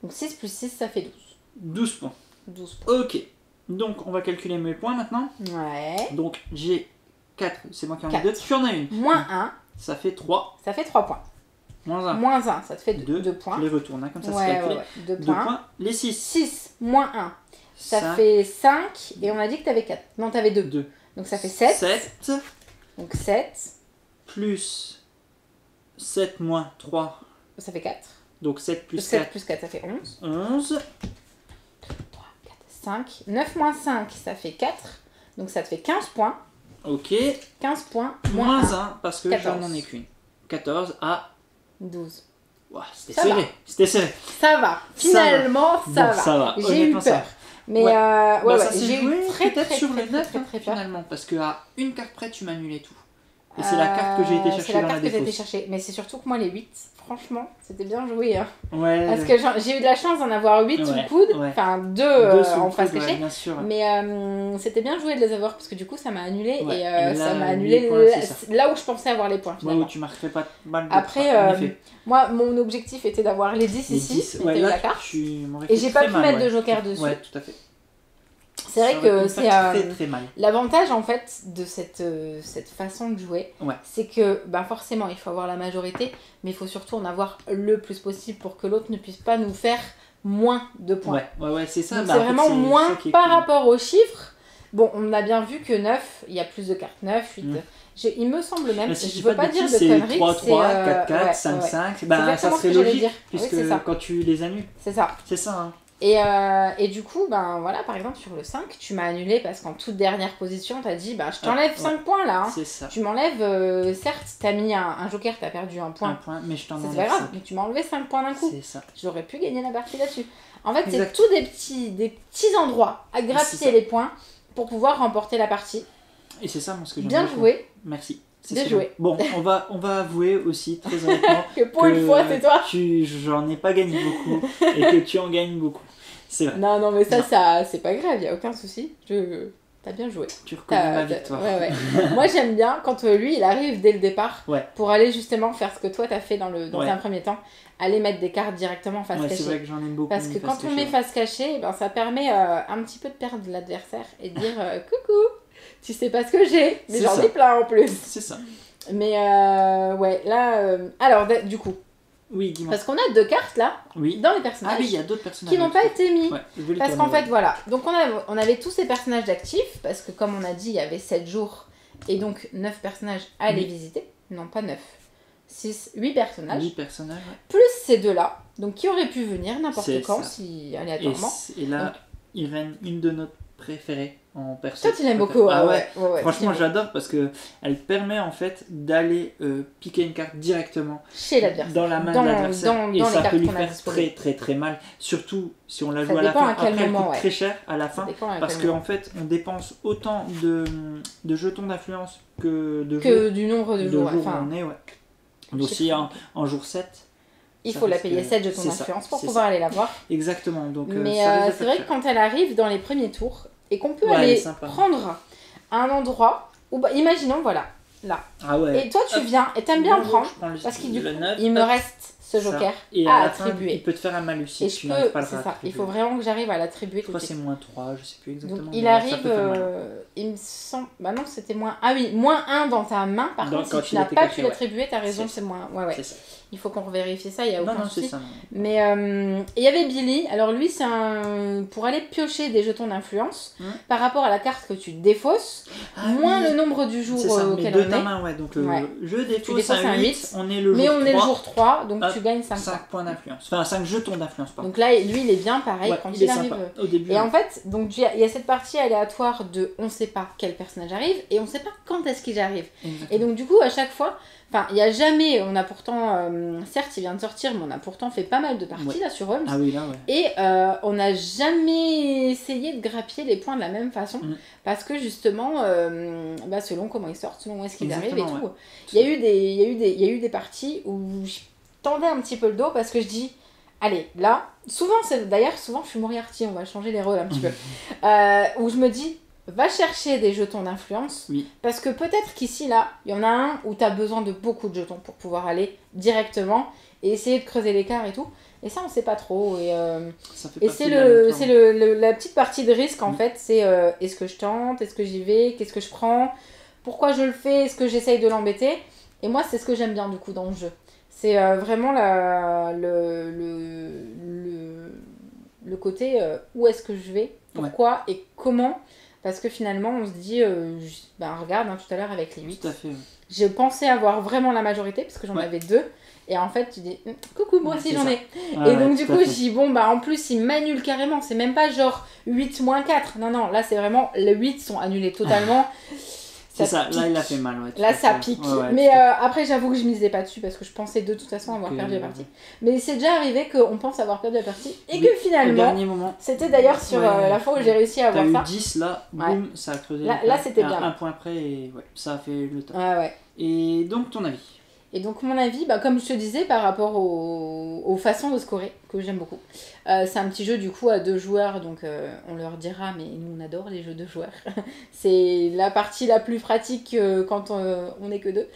Donc 6 plus 6, ça fait 12.
12 points.
12 points.
Ok. Donc on va calculer mes points maintenant.
Ouais.
Donc j'ai 4, c'est moi qui en ai 2. Tu en as une.
Moins 1.
Ça fait 3.
Ça fait 3 points.
Moins 1.
Moins 1, ça te fait 2 points.
Je les retourne, hein, comme ça c'est calculé.
Ouais. 2 points.
Les 6.
6 moins 1. Ça fait 5. Et on a dit que tu avais 4. Non, tu avais 2.
2.
Donc ça fait 7.
7.
Donc 7.
Plus 7 moins 3.
Ça fait 4.
Donc 7 plus
7
4.
plus 4, ça fait 11.
11.
3, 4, 5. 9 moins 5, ça fait 4. Donc ça te fait 15 points.
Ok.
15 points.
Moins 1 parce que
14.
j'en ai qu'une. 14 à
12.
Wow, c'était serré. C'était serré.
Ça va. Finalement, ça va. J'ai eu peur. Mais
j'ai eu peut-être sur le 9 finalement. Parce qu'à une carte près, tu m'annulais tout. Et c'est la carte que j'ai été chercher dans la défausse.
Mais c'est surtout que moi, les 8, franchement, c'était bien joué. Hein.
Ouais.
Parce que j'ai eu de la chance d'en avoir 8 sous le coude, enfin 2 en face cachée.
Bien sûr.
Mais c'était bien joué de les avoir parce que du coup ça m'a annulé et
là,
ça m'a annulé là où je pensais avoir les points finalement.
Où tu marquerais pas mal de
Après, moi mon objectif était d'avoir les 10 ici,
là,
la carte.
Et
j'ai pas pu mettre de joker dessus.
Ouais, tout à fait.
C'est vrai que c'est
très mal.
L'avantage en fait de cette façon de jouer, c'est que forcément il faut avoir la majorité, mais il faut surtout en avoir le plus possible pour que l'autre ne puisse pas nous faire moins de points.
Ouais, c'est ça.
Donc c'est vraiment moins par rapport aux chiffres. Bon, on a bien vu que 9, il y a plus de cartes 9, 8. Il me semble même,
si
je veux pas dire de conneries,
3, 3, 4, 4, 5, 5, ça serait logique, puisque quand tu les annules.
C'est ça.
C'est ça, hein.
Et du coup, voilà, par exemple, sur le 5, tu m'as annulé parce qu'en toute dernière position, t'as dit, je t'enlève 5 points là. Hein.
C'est ça.
Tu m'enlèves, certes, t'as mis un joker, t'as perdu un point.
Un point, mais je t'en enlève 5.
C'est pas grave, mais tu m'as enlevé 5 points d'un coup.
C'est ça.
J'aurais pu gagner la partie là-dessus. En fait, c'est tous des petits endroits à grappiller les points pour pouvoir remporter la partie.
Et c'est ça, moi, ce que j'aime
bien
beaucoup.
Joué.
Merci.
Bien joué.
Bon, on va avouer aussi, très honnêtement,
que pour une fois, c'est toi.
J'en ai pas gagné beaucoup et que tu en gagnes beaucoup. C'est vrai.
Non, mais ça c'est pas grave, y a aucun souci. T'as bien joué.
Tu reconnais ma victoire.
Ouais. Moi, j'aime bien quand lui, il arrive dès le départ pour aller justement faire ce que toi, t'as fait dans un premier temps. Aller mettre des cartes directement face cachée.
C'est vrai que j'en aime beaucoup.
Parce que quand on met face cachée, ça permet un petit peu de perdre l'adversaire et de dire coucou, tu sais pas ce que j'ai, mais j'en ai plein en plus.
C'est ça.
Mais là, alors du coup.
Oui, dis-moi.
Parce qu'on a 2 cartes là, dans les personnages.
Ah oui, il y a d'autres personnages
qui n'ont pas été mis. Parce qu'en fait, voilà. Donc on avait tous ces personnages d'actifs, parce que comme on a dit, il y avait 7 jours, et donc 9 personnages à les visiter. Non, pas 9. 8 personnages.
8 personnages,
plus ces 2-là, donc qui auraient pu venir n'importe quand, si aléatoirement.
Et là, donc, Irène, une de nos préférées en personne.
Toi, tu l'aimes beaucoup. Ouais.
Franchement, j'adore parce que elle permet en fait d'aller piquer une carte directement
chez l'adversaire,
dans la main de l'adversaire, et ça peut lui faire
très
très très mal, surtout si on la joue à la fin. Après, elle coûte très cher à la fin parce qu'en fait, on dépense autant de jetons d'influence que
du nombre de jours.
On est, aussi en jour 7.
Il faut la payer 7 jetons d'influence pour pouvoir aller la voir.
Exactement. Donc,
mais c'est vrai que quand elle arrive dans les premiers tours et qu'on peut aller prendre un endroit où, imaginons, voilà, là.
Ah ouais.
Et toi, tu viens et t'aimes bien prendre parce qu'il me reste ce joker à attribuer.
Il peut te faire un malus si tu
n'arrives pas à le rattraper. Il faut vraiment que j'arrive à l'attribuer.
Je crois que c'est -3, je sais plus exactement.
Donc il arrive, il me semble... Bah non, c'était Ah oui, -1 dans ta main. Par contre, si tu n'as pas pu l'attribuer, t'as raison, c'est moins... Ouais. C'est ça. Il faut qu'on revérifie ça, il n'y a aucun souci. Mais il y avait Billy. Alors lui, c'est pour aller piocher des jetons d'influence par rapport à la carte que tu défausses, moins le nombre du jour auquel on est.
Main, donc je défausse un 8, on est le jour 3.
Mais on est le jour 3, donc tu gagnes 5
points d'influence. Enfin, 5 jetons d'influence, pardon.
Donc là, lui, il est bien pareil quand il arrive.
Au début,
et en fait, donc il y a cette partie aléatoire de on ne sait pas quel personnage arrive et on ne sait pas quand est-ce qu'il arrive. Et donc du coup, à chaque fois... Enfin, il n'y a jamais, on a pourtant, certes il vient de sortir, mais on a pourtant fait pas mal de parties là sur Holmes.
Ah oui, là,
Et on n'a jamais essayé de grappiller les points de la même façon, parce que justement, selon comment ils sortent, selon où est-ce qu'ils arrivent et tout. Il y a eu des parties où je tendais un petit peu le dos parce que je dis, allez, là, souvent je suis Moriarty, on va changer les rôles un petit peu, où je me dis, va chercher des jetons d'influence, parce que peut-être qu'ici, là, il y en a un où tu as besoin de beaucoup de jetons pour pouvoir aller directement et essayer de creuser l'écart et tout. Et ça, on sait pas trop. Et c'est la petite partie de risque, en fait. C'est est-ce que je tente, est-ce que j'y vais, qu'est-ce que je prends, pourquoi je le fais, est-ce que j'essaye de l'embêter. Et moi, c'est ce que j'aime bien, du coup, dans le jeu. C'est vraiment le côté où est-ce que je vais, pourquoi et comment. Parce que finalement, on se dit, regarde, tout à l'heure avec les 8,
tout à fait.
Je pensais avoir vraiment la majorité, parce que j'en avais 2. Et en fait, tu dis, coucou, moi aussi j'en ai. Et donc du coup, je dis, en plus, ils m'annulent carrément. C'est même pas genre 8 moins 4. Non, là, c'est vraiment, les 8 sont annulés totalement.
C'est ça, là, il a fait mal.
Là, ça pique. Mais après, j'avoue que je misais pas dessus, parce que je pensais de toute façon avoir perdu la partie. Mais c'est déjà arrivé qu'on pense avoir perdu la partie, et que finalement, c'était d'ailleurs sur la fois où j'ai réussi à avoir ça.
T'as eu 10, là, boum, ça a creusé.
Là, c'était bien.
Un point près, et ça a fait le temps.
Ouais.
Et donc, ton avis?
Et donc mon avis, comme je te disais, par rapport aux façons de scorer, que j'aime beaucoup, c'est un petit jeu du coup à 2 joueurs, donc on leur dira, mais nous on adore les jeux de joueurs. C'est la partie la plus pratique quand on n'est que 2.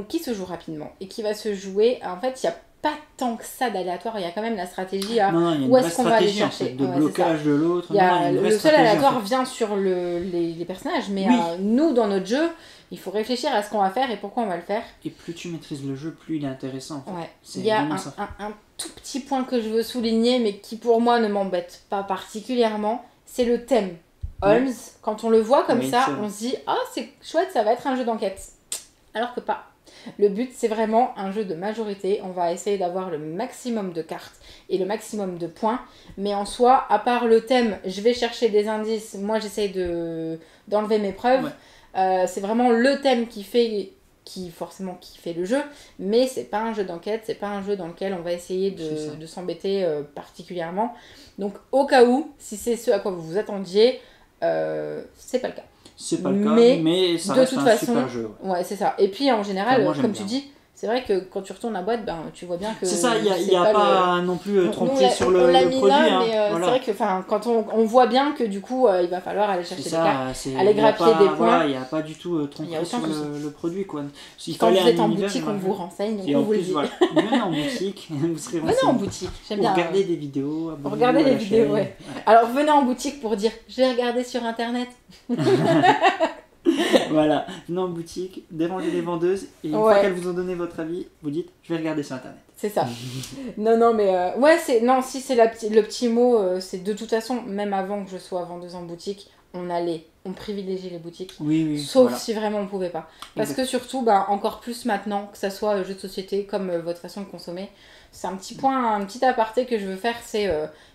Qui se joue rapidement et qui va se jouer, en fait il n'y a pas tant que ça d'aléatoire, il y a quand même la stratégie à
Non, il y a une
où
vraie
est-ce qu'on va aller
stratégie, en
chercher.
fait, de
Ouais,
blocage de l'autre.
Il y a,
Non, il y a une vraie
le seul
stratégie,
aléatoire
en fait.
vient sur les personnages, mais
Oui.
nous dans notre jeu, il faut réfléchir à ce qu'on va faire et pourquoi on va le faire.
Et plus tu maîtrises le jeu, plus il est intéressant. En fait.
Ouais.
C'est
Il y a
vraiment ça.
un tout petit point que je veux souligner, mais qui pour moi ne m'embête pas particulièrement, c'est le thème. Holmes, quand on le voit comme
Oui,
ça,
c'est vrai.
on se dit « Ah, c'est chouette, ça va être un jeu d'enquête ». Alors que pas. Le but, c'est vraiment un jeu de majorité. On va essayer d'avoir le maximum de cartes et le maximum de points. Mais en soi, à part le thème, je vais chercher des indices. Moi, j'essaye d'enlever mes preuves.
Ouais.
C'est vraiment le thème qui fait le jeu. Mais c'est pas un jeu d'enquête. C'est pas un jeu dans lequel on va essayer de s'embêter particulièrement. Donc, au cas où, si c'est ce à quoi vous vous attendiez, c'est pas le cas.
C'est pas le cas,
Mais
mais ça
de
reste
toute
un
façon,
super jeu.
Ouais, c'est ça. Et puis en général,
Enfin, moi, j'aime
comme
bien.
tu dis, c'est vrai que quand tu retournes la boîte, tu vois bien que.
C'est ça, il n'y
c'est
a pas non plus
Nous,
tromperie sur
on
le
l'a mis
produit.
là,
hein.
mais
Voilà.
c'est vrai que quand on voit bien que du coup, il va falloir aller chercher
C'est
des cartes.
ça,
aller grappiller des points.
Voilà, il n'y a pas du tout
Il y a
tromperie
aucun
sur
souci.
le produit. Quoi. S'il
Quand
fallait
vous
un
êtes en
univers,
boutique, on vous renseigne, donc
Et
on
en
vous le
plus,
dit.
voilà, venez en boutique, vous serez
Venez en
renseignés.
boutique, j'aime
Ou
bien.
regardez des vidéos, abonnez-vous
Regardez
à
les
la
vidéos,
chaîne.
ouais. Alors venez en boutique pour dire j'ai regardé sur internet.
Voilà, venez en boutique, dérangez les vendeuses et une
Ouais.
fois qu'elles vous ont donné votre avis, vous dites je vais regarder sur internet.
C'est ça. Non, mais ouais, si c'est le petit mot, c'est de toute façon, même avant que je sois vendeuse en boutique, on privilégie les boutiques.
Oui,
Sauf
voilà.
si vraiment on pouvait pas. Parce
Exact.
que surtout, encore plus maintenant, que ça soit jeu de société comme votre façon de consommer, c'est un petit point, un petit aparté que je veux faire, c'est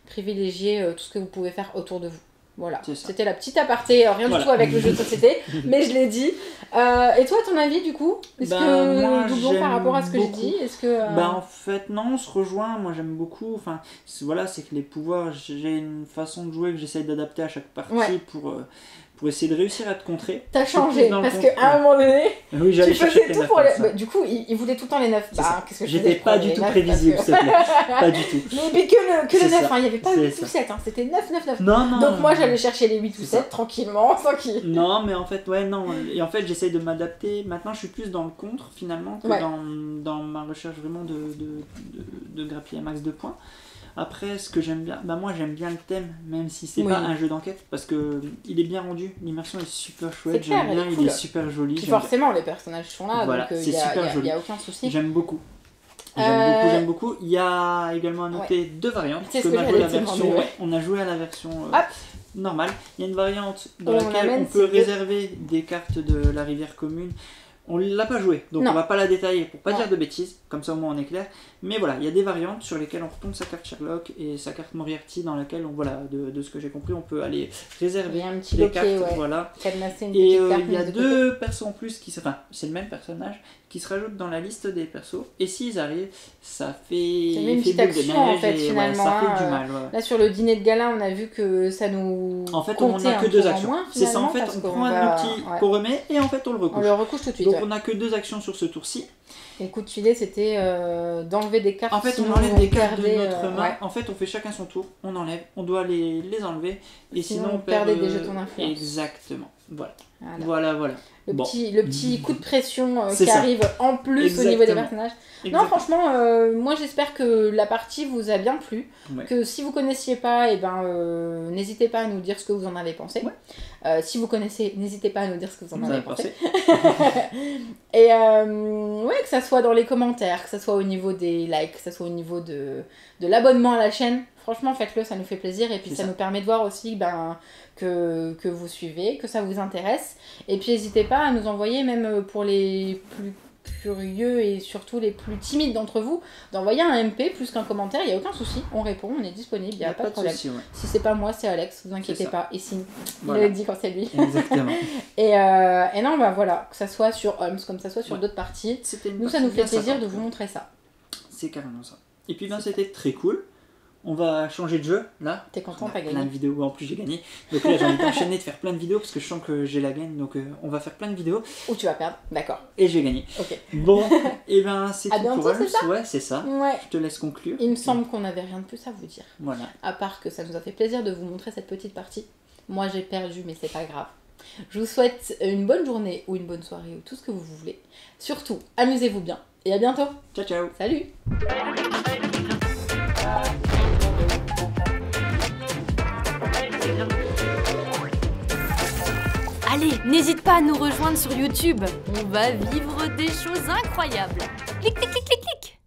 privilégier tout ce que vous pouvez faire autour de vous. Voilà,
C'est ça.
c'était la petite aparté, rien
Voilà.
du tout avec le jeu de société, mais je l'ai dit. Et toi, ton avis du coup? Est-ce
Moi,
que doublon par rapport à ce que j'ai
j'aime
dit? Est-ce que
En fait non, on se rejoint, moi j'aime beaucoup, enfin c'est que les pouvoirs, j'ai une façon de jouer que j'essaye d'adapter à chaque partie
Ouais.
pour essayer de réussir à te contrer.
t'as
Je suis
changé?
plus dans le
Parce
contre-
qu'à un moment donné,
Oui,
tu
j'allais chercher
faisais
les
tout
neufs
pour
comme
les.
ça.
Du coup, il voulait tout le temps les 9.
C'est ça.
Qu'est-ce que je
J'étais
faisais
pas
pour
du
les
tout
neufs,
prévisible,
parce
s'il te plaît. Pas du tout.
Mais que le
C'est
9,
ça.
il n'y avait pas
C'est
8
ça.
ou 7, c'était 9, 9, 9.
Non.
Donc moi j'allais chercher les 8 ou
C'est
7
ça.
tranquillement, sans qu'il.
Non, mais en fait, ouais, non. Et en fait, j'essaye de m'adapter. Maintenant, je suis plus dans le contre, finalement, que
Ouais.
dans ma recherche vraiment de grappiller un max de points. Après, ce que j'aime bien, moi j'aime bien le thème, même si c'est
Oui.
pas un jeu d'enquête, parce que il est bien rendu, l'immersion est super chouette,
C'est clair,
j'aime bien,
elle est
il
cool.
est super joli.
Puis
j'aime
forcément, les personnages sont là,
Voilà,
donc
c'est
il
super
n'y
joli.
a aucun souci.
J'aime beaucoup.
Euh,
J'aime beaucoup. Il y a également à noter deux variantes.
C'est
parce
ce que
on a
j'allais
joué à
te
la version,
demander, ouais.
on a joué à la version
Hop.
normale. Il y a une variante dans
On
laquelle
amène
on peut
ces deux.
réserver des cartes de la rivière commune. On l'a pas joué, donc
Non.
on va pas la détailler pour pas
Non.
dire de bêtises, comme ça au moins on est clair. Mais voilà, il y a des variantes sur lesquelles on retourne sa carte Sherlock et sa carte Moriarty, dans laquelle de ce que j'ai compris, on peut aller
Il y
réserver
a un petit
les
loquet,
cartes,
ouais.
voilà.
Cadenasser une
Et
petite carte
il y a
mise de côté.
deux persos en plus c'est le même personnage qui se rajoute dans la liste des persos. Et s'ils arrivent, ça fait
Ça met une
fait
petite
boule de
action, en
neige
fait,
et,
finalement,
ça fait
hein,
du mal. Ouais.
Là sur le dîner de gala, on a vu que ça nous
En fait, on
comptait
n'a que
un
deux
tour en
actions.
moins,
C'est ça, en
finalement,
fait,
parce
on
qu'on
prend un
va-
outil
ouais.
qu'on remet et en fait on le
On
recouche.
le recouche tout de suite.
Donc
ouais.
on n'a que deux actions sur ce tour-ci.
Et le coup de filet, c'était d'enlever des cartes.
En fait,
sinon
on enlève des cartes de
perdait,
notre main.
ouais.
En fait, on fait chacun son tour, on enlève, on doit les enlever. Et
Sinon,
sinon,
on
perd
perdait des jetons d'influence.
Exactement. Voilà.
Voilà.
Voilà.
Le,
Bon.
le petit coup de pression
C'est
qui
ça.
arrive en plus au niveau des
Exactement.
personnages. Non,
Exactement.
franchement, moi j'espère que la partie vous a bien plu.
Ouais.
Que si vous connaissiez pas, n'hésitez pas à nous dire ce que vous en avez pensé.
Ouais.
Si vous connaissez, n'hésitez pas à nous dire ce que vous en
Vous
avez
avez
pensé.
pensé
Et ouais, que ça soit dans les commentaires, que ça soit au niveau des likes, que ça soit au niveau de l'abonnement à la chaîne. Franchement, faites-le, ça nous fait plaisir. Et puis
C'est
ça
ça.
nous permet de voir aussi que vous suivez, que ça vous intéresse. Et puis n'hésitez pas à nous envoyer, même pour les plus curieux et surtout les plus timides d'entre vous, d'envoyer un MP plus qu'un commentaire. Il n'y a aucun souci, on répond, on est disponible, il n'y a pas de problème.
souci, ouais.
Si c'est pas moi, c'est Alex, vous inquiétez
ça.
pas. Et si,
Voilà.
il le dit quand c'est lui.
Exactement.
Et non, voilà, que ça soit sur Holmes, comme ça soit sur
Ouais.
d'autres parties.
C'était une
Nous, ça
partie
nous fait
bien
plaisir de
sympathique,
vous
ouais.
montrer ça.
C'est carrément ça. Et puis, c'était très cool. On va changer de jeu, là.
T'es content,
On a
t'as
plein
gagné.
de vidéos, en plus j'ai gagné. Donc là j'ai envie d'enchaîner, de faire plein de vidéos parce que je sens que j'ai la gagne. Donc on va faire plein de vidéos
Ou tu vas perdre, d'accord.
et j'ai gagné.
Ok.
Bon, et ben c'est
À
tout
bientôt,
pour
c'est ça?
Ouais, c'est ça.
Ouais.
Je te laisse conclure.
Il me semble qu'on n'avait rien de plus à vous dire.
Voilà.
À part que ça nous a fait plaisir de vous montrer cette petite partie. Moi j'ai perdu, mais c'est pas grave. Je vous souhaite une bonne journée ou une bonne soirée ou tout ce que vous voulez. Surtout, amusez-vous bien et à bientôt.
Ciao, ciao.
Salut!
Allez, n'hésite pas à nous rejoindre sur YouTube. On va vivre des choses incroyables. Clic, clic, clic, clic, clic.